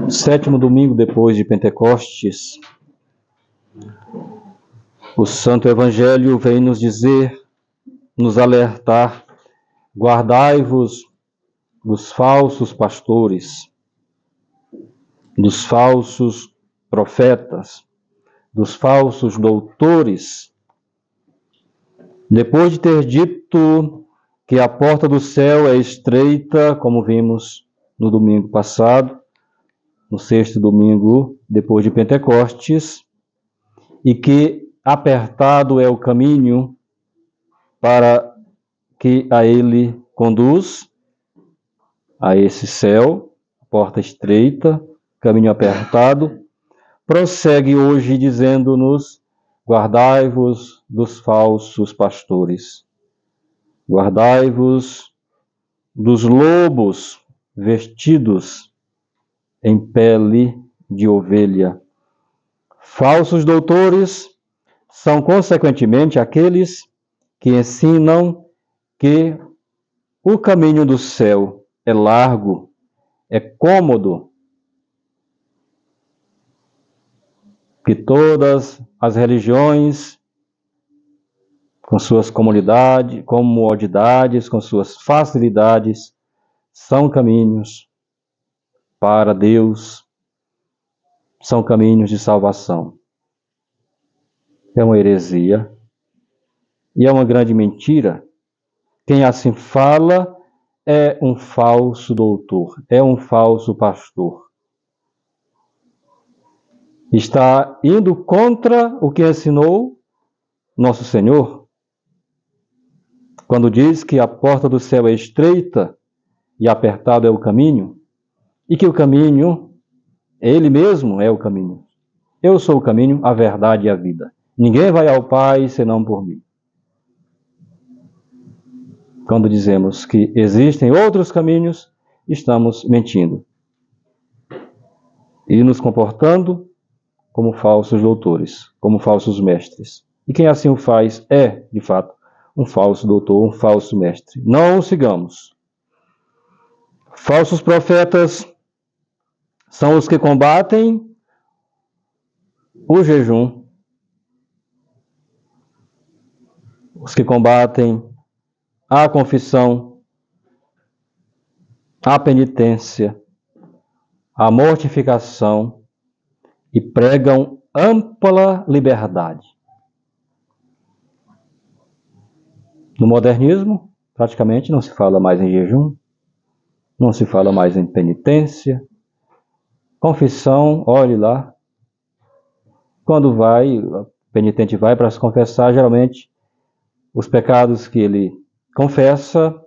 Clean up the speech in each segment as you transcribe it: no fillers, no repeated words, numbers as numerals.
Sétimo domingo depois de Pentecostes, o Santo Evangelho vem nos dizer, nos alertar: guardai-vos dos falsos pastores, dos falsos profetas, dos falsos doutores. Depois de ter dito que a porta do céu é estreita, como vimos no domingo passado, no sexto domingo depois de Pentecostes, e que apertado é o caminho para que a ele conduz, a esse céu, porta estreita, caminho apertado, prossegue hoje dizendo-nos: guardai-vos dos falsos pastores, guardai-vos dos lobos vestidos em pele de ovelha. Falsos doutores são, consequentemente, aqueles que ensinam que o caminho do céu é largo, é cômodo, que todas as religiões, com suas comodidades, com suas facilidades, são caminhos para Deus, são caminhos de salvação. É uma heresia e é uma grande mentira. Quem assim fala é um falso doutor, é um falso pastor. Está indo contra o que ensinou nosso Senhor, quando diz que a porta do céu é estreita e apertado é o caminho, e que o caminho, Ele mesmo é o caminho. Eu sou o caminho, a verdade e a vida. Ninguém vai ao Pai senão por mim. Quando dizemos que existem outros caminhos, estamos mentindo e nos comportando como falsos doutores, como falsos mestres. E quem assim o faz é, de fato, um falso doutor, um falso mestre. Não o sigamos. Falsos profetas são os que combatem o jejum, os que combatem a confissão, a penitência, a mortificação e pregam ampla liberdade. No modernismo, praticamente não se fala mais em jejum, não se fala mais em penitência, confissão, olhe lá. Quando o penitente vai para se confessar, geralmente os pecados que ele confessa,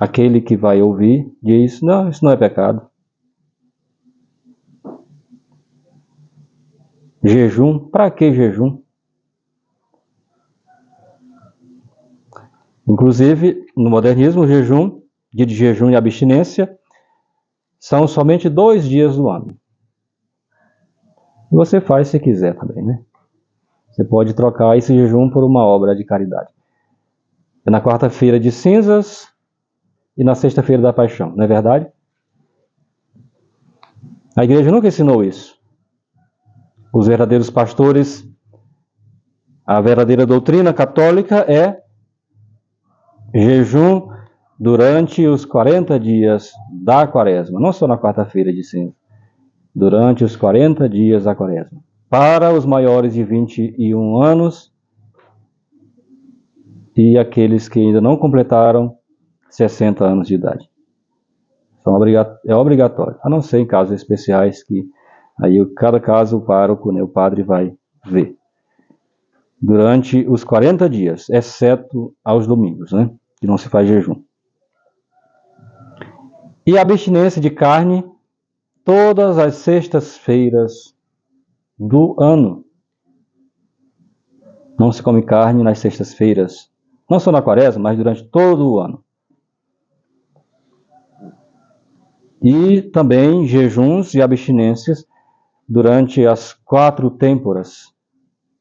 aquele que vai ouvir diz: não, isso não é pecado. Jejum, para que jejum? Inclusive, no modernismo, o jejum, dia de jejum e abstinência, são somente 2 dias do ano. E você faz se quiser também, né? Você pode trocar esse jejum por uma obra de caridade. É na quarta-feira de cinzas e na sexta-feira da paixão, não é verdade? A igreja nunca ensinou isso. Os verdadeiros pastores, a verdadeira doutrina católica é jejum durante os 40 dias da quaresma, não só na quarta-feira de cinza, durante os 40 dias da quaresma. Para os maiores de 21 anos e aqueles que ainda não completaram 60 anos de idade. É obrigatório, a não ser em casos especiais que aí cada caso o pároco, o padre vai ver. Durante os 40 dias, exceto aos domingos, que não se faz jejum. E a abstinência de carne todas as sextas-feiras do ano. Não se come carne nas sextas-feiras, não só na quaresma, mas durante todo o ano. E também jejuns e abstinências durante as 4 têmporas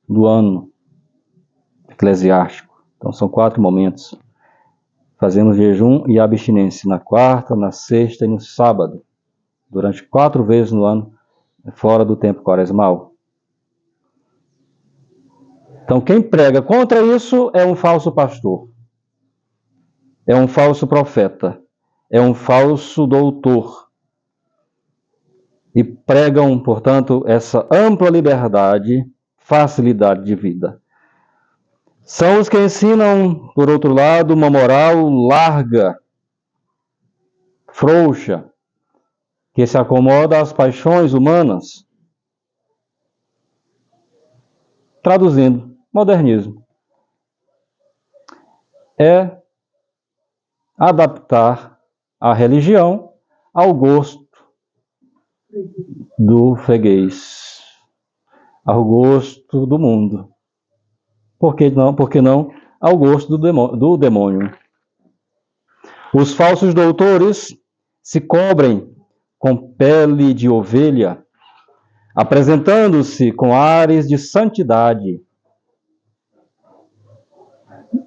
do ano eclesiástico. Então são 4 momentos. fazendo jejum e abstinência na quarta, na sexta e no sábado, durante 4 vezes no ano, fora do tempo quaresmal. Então, quem prega contra isso é um falso pastor, é um falso profeta, é um falso doutor. E pregam, portanto, essa ampla liberdade, facilidade de vida. São os que ensinam, por outro lado, uma moral larga, frouxa, que se acomoda às paixões humanas. Traduzindo, modernismo é adaptar a religião ao gosto do freguês, ao gosto do mundo. Por que não ao gosto do demônio? Os falsos doutores se cobrem com pele de ovelha, apresentando-se com ares de santidade.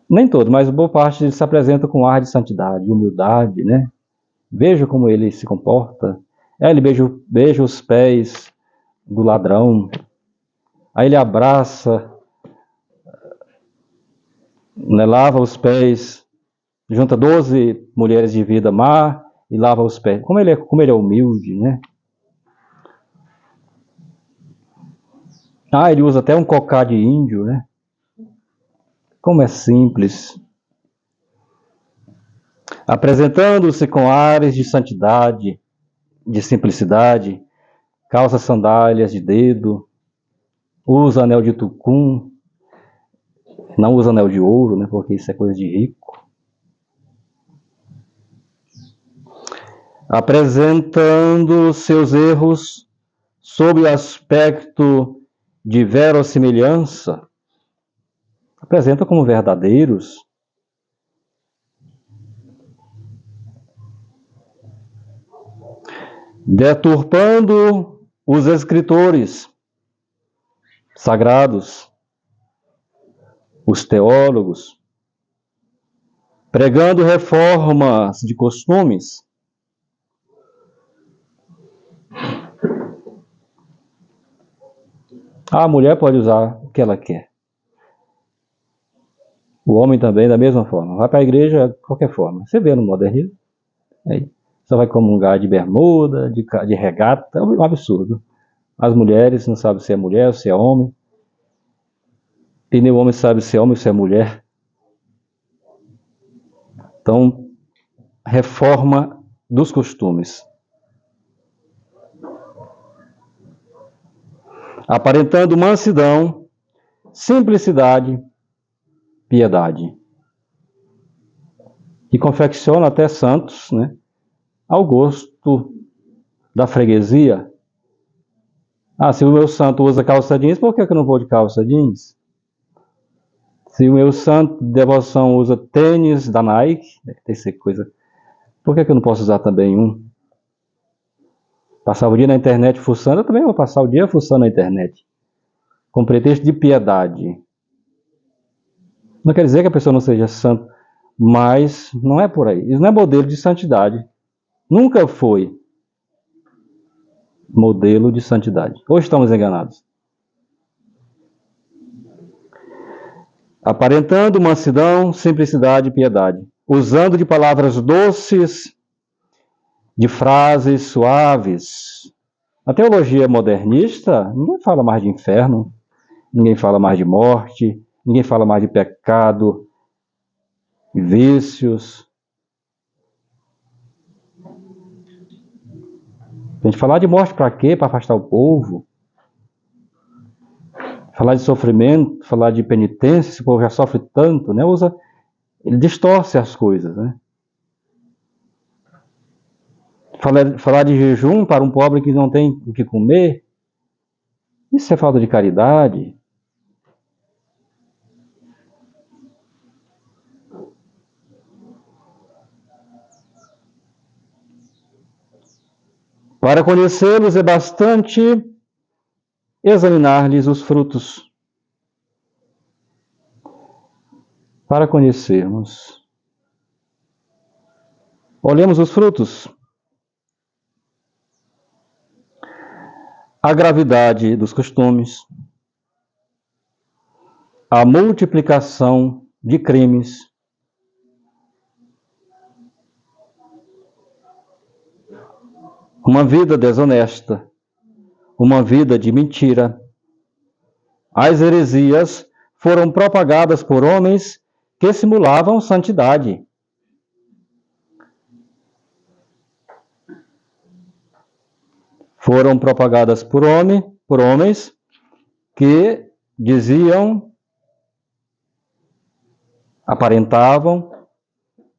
Nem todos, mas boa parte deles se apresenta com ar de santidade, humildade, né? Veja como ele se comporta. Ele beija os pés do ladrão. Aí ele abraça, né, lava os pés, junta 12 mulheres de vida má e lava os pés. Como ele é humilde, né? Ele usa até um cocá de índio, né? Como é simples. Apresentando-se com ares de santidade, de simplicidade, calça sandálias de dedo, usa anel de tucum, não usa anel de ouro, né? Porque isso é coisa de rico. Apresentando seus erros sob o aspecto de verossimilhança, apresenta como verdadeiros. Deturpando os escritores sagrados, os teólogos, pregando reformas de costumes. A mulher pode usar o que ela quer. O homem também, da mesma forma. Vai para a igreja de qualquer forma. Você vê no modernismo. Aí, só vai comungar de bermuda, de regata. É um absurdo. As mulheres não sabem se é mulher ou se é homem. E nem o homem sabe se é homem ou se é mulher. Então, reforma dos costumes. Aparentando mansidão, simplicidade, piedade. E confecciona até santos, né, ao gosto da freguesia. Se o meu santo usa calça jeans, por que eu não vou de calça jeans? Se o meu santo de devoção usa tênis da Nike, deve ter essa coisa, por que eu não posso usar também um? Passar o dia na internet fuçando, eu também vou passar o dia fuçando na internet. Com pretexto de piedade. Não quer dizer que a pessoa não seja santa, mas não é por aí. Isso não é modelo de santidade. Nunca foi modelo de santidade. Ou estamos enganados? Aparentando mansidão, simplicidade e piedade. Usando de palavras doces, de frases suaves. A teologia modernista, ninguém fala mais de inferno, ninguém fala mais de morte, ninguém fala mais de pecado, vícios. A gente falar de morte para quê? Para afastar o povo. Falar de sofrimento, falar de penitência, esse povo já sofre tanto, né? Ele distorce as coisas, né? Falar de jejum para um pobre que não tem o que comer, isso é falta de caridade. Para conhecê-los é bastante examinar-lhes os frutos. Para conhecermos Olhemos os frutos. A gravidade dos costumes, a multiplicação de crimes, uma vida desonesta, uma vida de mentira. As heresias foram propagadas por homens que simulavam santidade. Foram propagadas por homens que diziam, aparentavam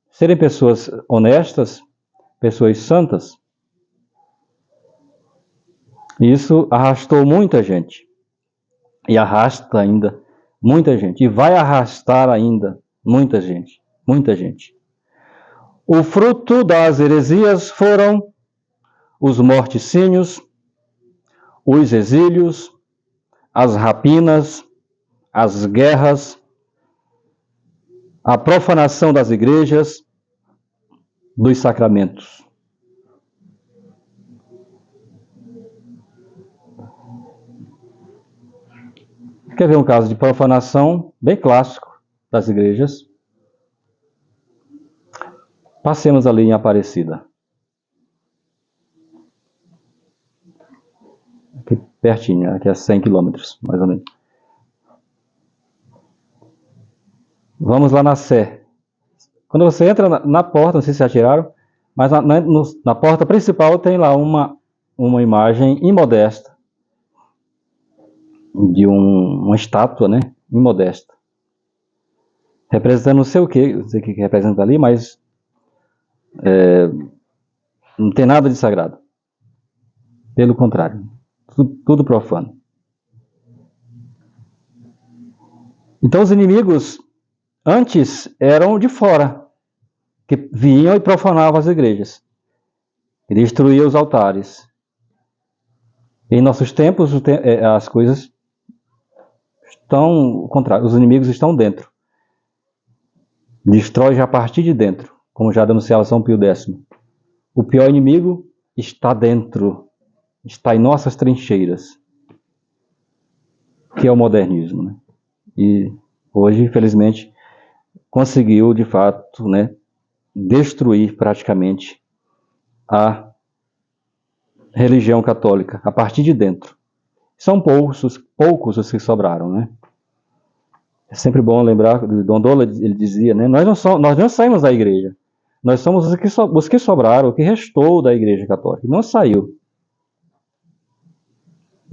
serem pessoas honestas, pessoas santas. Isso arrastou muita gente. E arrasta ainda muita gente. E vai arrastar ainda muita gente. Muita gente. O fruto das heresias foram os morticínios, os exílios, as rapinas, as guerras, a profanação das igrejas, dos sacramentos. Quer ver um caso de profanação bem clássico das igrejas? Passemos ali em Aparecida. Aqui pertinho, aqui a 100 quilômetros, mais ou menos. Vamos lá na Sé. Quando você entra na porta, não sei se já tiraram, mas na porta principal tem lá uma imagem imodesta de uma estátua, né? Imodesta. Representando não sei o que, não sei o que representa ali, mas não tem nada de sagrado. Pelo contrário, tudo profano. Então os inimigos antes eram de fora, que vinham e profanavam as igrejas, e destruíam os altares. Em nossos tempos, as coisas estão ao contrário, os inimigos estão dentro. Destrói já a partir de dentro, como já denunciava São Pio X. O pior inimigo está dentro, está em nossas trincheiras, que é o modernismo, né? E hoje, infelizmente, conseguiu, de fato, né, destruir praticamente a religião católica, a partir de dentro. São poucos os que sobraram, né? É sempre bom lembrar, Dom Dola, ele dizia, né, nós não saímos da igreja, nós somos os que sobraram, o que restou da igreja católica, não saiu.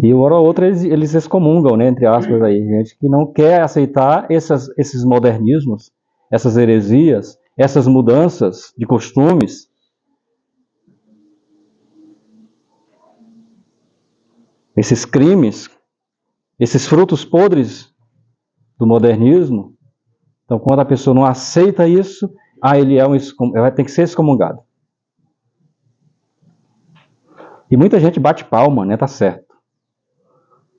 E uma hora ou outra eles excomungam, né, entre aspas, aí, gente que não quer aceitar esses modernismos, essas heresias, essas mudanças de costumes. Esses crimes, esses frutos podres do modernismo. Então, quando a pessoa não aceita isso, ele vai ter que ser excomungado. E muita gente bate palma, né? Tá certo.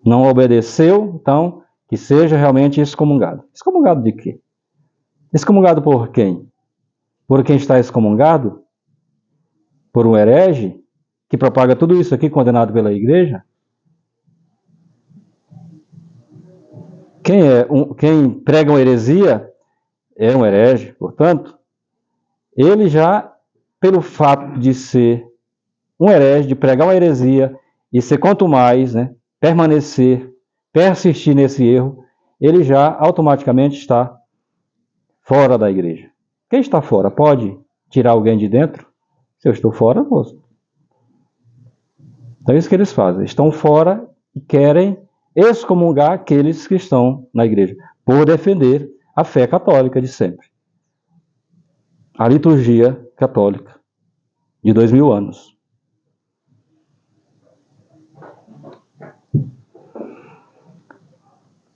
Não obedeceu, então que seja realmente excomungado. Excomungado de quê? Excomungado por quem? Por quem está excomungado? Por um herege que propaga tudo isso aqui condenado pela igreja? Quem prega uma heresia é um herege, portanto, ele já, pelo fato de ser um herege, de pregar uma heresia e ser quanto mais, né, persistir nesse erro, ele já automaticamente está fora da igreja. Quem está fora pode tirar alguém de dentro? Se eu estou fora, posso. Então é isso que eles fazem. Estão fora e querem excomungar aqueles que estão na igreja, por defender a fé católica de sempre. A liturgia católica de 2000 anos.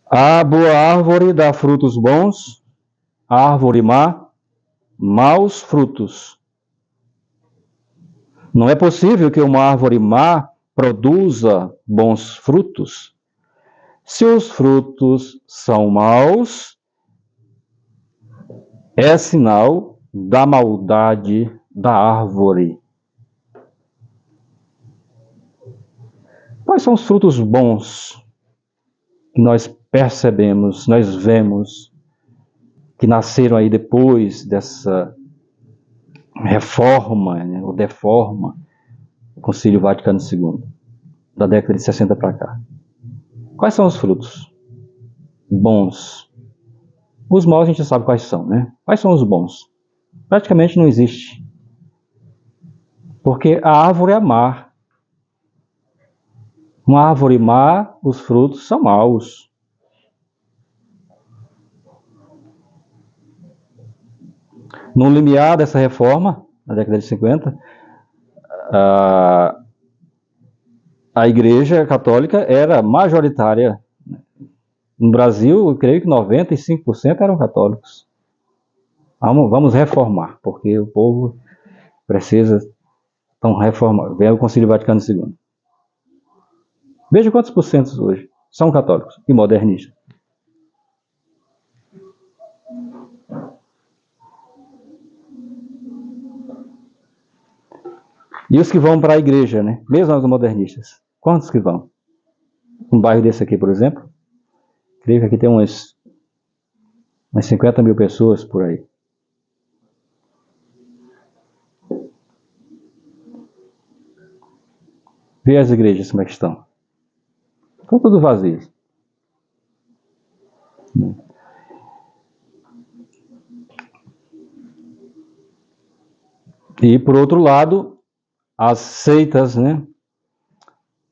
A boa árvore dá frutos bons, a árvore má, maus frutos. Não é possível que uma árvore má produza bons frutos. Se os frutos são maus, é sinal da maldade da árvore. Quais são os frutos bons que nós percebemos, nós vemos, que nasceram aí depois dessa reforma, né, ou deforma, do Concílio Vaticano II, da década de 60 para cá? Quais são os frutos bons? Os maus a gente sabe quais são, né? Quais são os bons? Praticamente não existe. Porque a árvore é má. Uma árvore má, os frutos são maus. No limiar dessa reforma, na década de 50, a Igreja Católica era majoritária. No Brasil, eu creio que 95% eram católicos. Vamos reformar, porque o povo precisa reformar. Vem o Concílio Vaticano II. Veja quantos por cento hoje são católicos e modernistas. E os que vão para a igreja, né? Mesmo os modernistas. Quantos que vão? Um bairro desse aqui, por exemplo, creio que aqui tem umas 50 mil pessoas por aí. Vê as igrejas como é que estão. Estão tudo vazias. E, por outro lado, as seitas, né?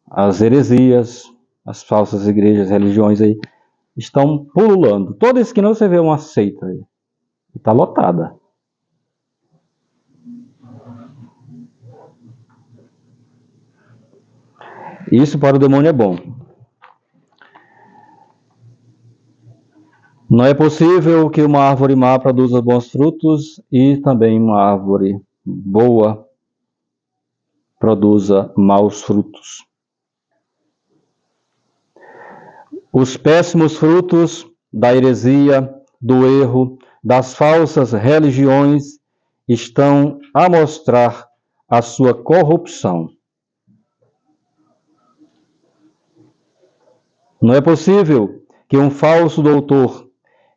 As heresias, as falsas igrejas, religiões aí, estão pululando. Toda esquina você vê uma seita aí. E está lotada. Isso para o demônio é bom. Não é possível que uma árvore má produza bons frutos e também uma árvore boa produza maus frutos. Os péssimos frutos da heresia, do erro, das falsas religiões estão a mostrar a sua corrupção. Não é possível que um falso doutor,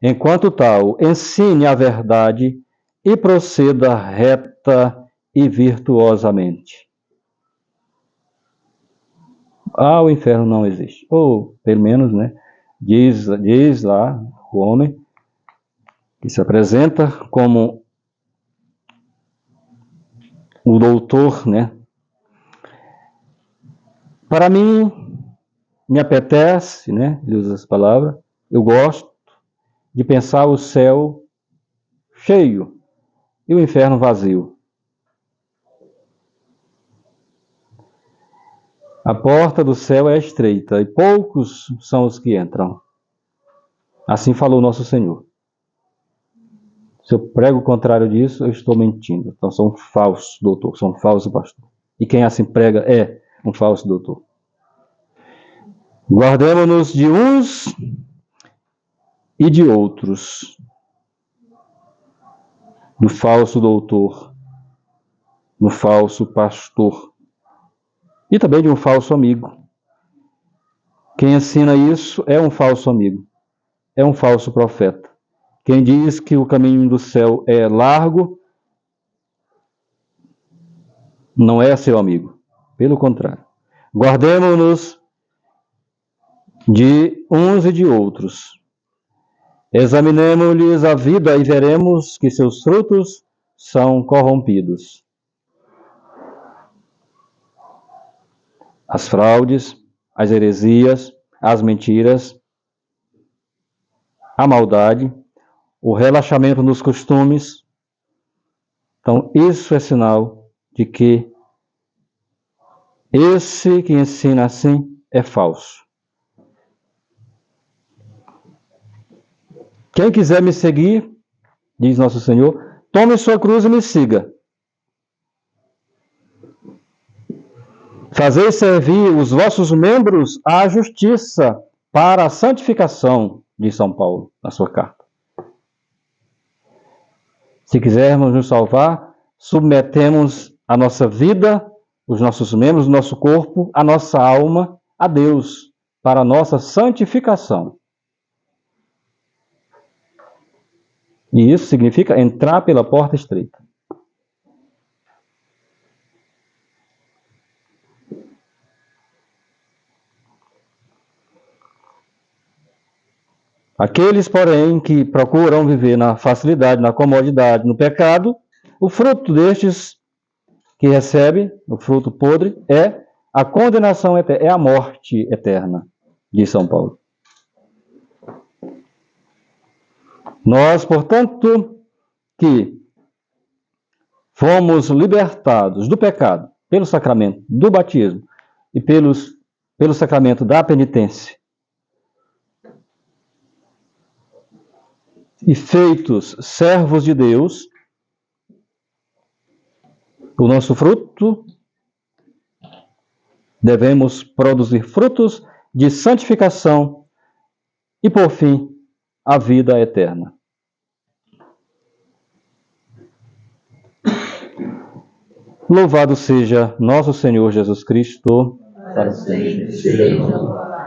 enquanto tal, ensine a verdade e proceda reta e virtuosamente. O inferno não existe. Ou, pelo menos, né, diz lá o homem que se apresenta como o doutor, né? Para mim, me apetece, né, ele usa essa palavra, eu gosto de pensar o céu cheio e o inferno vazio. A porta do céu é estreita e poucos são os que entram. Assim falou nosso Senhor. Se eu prego o contrário disso, eu estou mentindo. Então sou um falso doutor, sou um falso pastor. E quem assim prega é um falso doutor. Guardemos-nos de uns e de outros. Do falso doutor, do falso pastor. E também de um falso amigo. Quem ensina isso é um falso amigo. É um falso profeta. Quem diz que o caminho do céu é largo, não é seu amigo. Pelo contrário. Guardemos-nos de uns e de outros. Examinemos-lhes a vida e veremos que seus frutos são corrompidos. As fraudes, as heresias, as mentiras, a maldade, o relaxamento nos costumes. Então, isso é sinal de que esse que ensina assim é falso. Quem quiser me seguir, diz nosso Senhor, tome sua cruz e me siga. Fazei servir os vossos membros à justiça para a santificação, diz São Paulo na sua carta. Se quisermos nos salvar, submetemos a nossa vida, os nossos membros, o nosso corpo, a nossa alma a Deus, para a nossa santificação. E isso significa entrar pela porta estreita. Aqueles, porém, que procuram viver na facilidade, na comodidade, no pecado, o fruto destes que recebe, o fruto podre, é a condenação eterna, é a morte eterna, diz São Paulo. Nós, portanto, que fomos libertados do pecado pelo sacramento do batismo e pelo sacramento da penitência, e feitos servos de Deus, o nosso fruto, devemos produzir frutos de santificação e, por fim, a vida eterna. Louvado seja nosso Senhor Jesus Cristo. Para sempre seja louvado.